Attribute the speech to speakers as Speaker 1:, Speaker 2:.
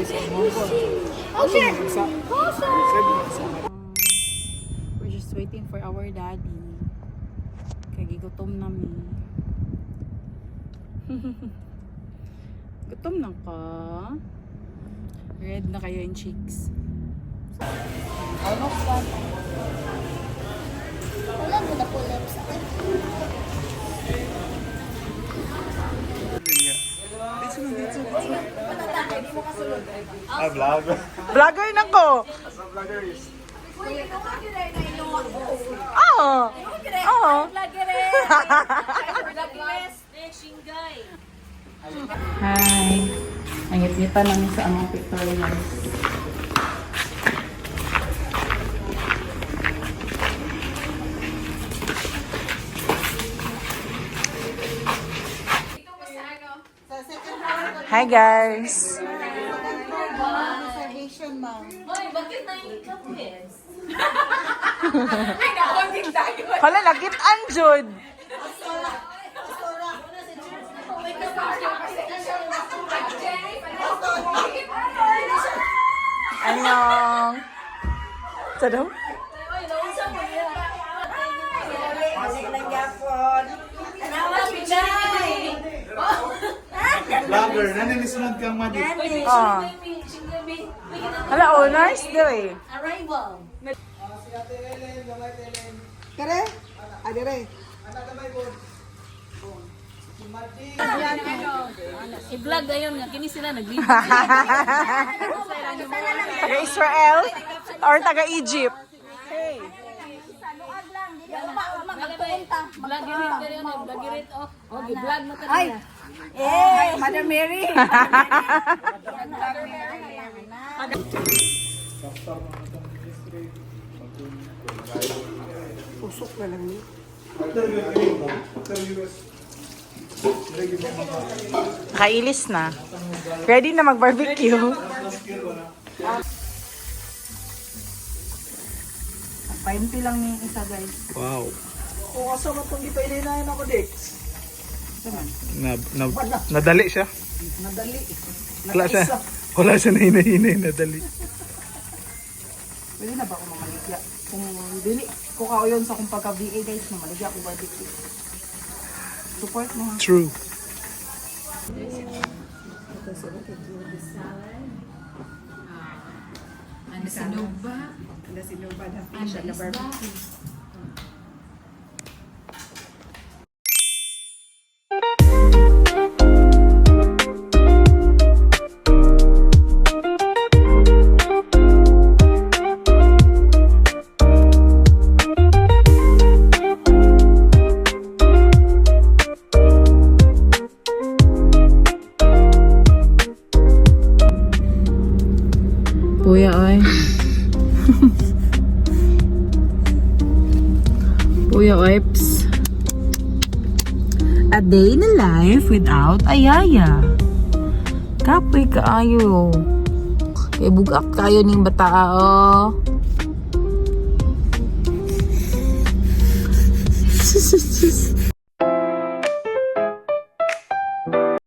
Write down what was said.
Speaker 1: We're just waiting for our daddy. Kaya gutom namin. Gutom na ka? Red na kayo yung cheeks. Almost done.
Speaker 2: Wala mo na po lips.
Speaker 3: Vlog.
Speaker 1: Vlogger na ko! Oo! Oo! Hi! Nangit-ngitan namin sa among pictorials. Hi guys!
Speaker 2: Reservation, ma'am.
Speaker 1: Hala, lagit anjud! Annyeong! Sa daw?
Speaker 3: Vlogger, naninisunod kang madi.
Speaker 1: Oh. Hala, oh, nice daw eh.
Speaker 2: Arrival.
Speaker 4: Kare? Adire.
Speaker 2: I-vlog ngayon nga. Kini sila nag-video.
Speaker 1: Taga-Israel or taga-Egypt?
Speaker 2: Vlog-irit ka rin. Vlog-irit. Oh, vlog mo tayo.
Speaker 4: Ay! Eh! Mother Mary! Pusok na lang ni.
Speaker 1: Nakailis na. Ready na mag-barbecue.
Speaker 4: Painti lang ni isa, guys.
Speaker 3: Wow.
Speaker 4: Kung asa mo itong ipailinay ako, Dex.
Speaker 3: Nadali siya.
Speaker 4: Nadali.
Speaker 3: Wala siya. Wala siya na hinahinay, nadali.
Speaker 4: Pwede na ba ako mamaligya? Kung dili ko kauyon sa kung pagka-VA, guys, mamaligya ako barbecue. Support mo, ha?
Speaker 3: True.
Speaker 1: Ano sinuba?
Speaker 4: Ano sinuba na fish at barbecue.
Speaker 1: Kuya, oy. Kuya, oips. A day in a life without Ayaya. Kapoy kaayo. Kay bugak kayo ning bataa, oh. Sus.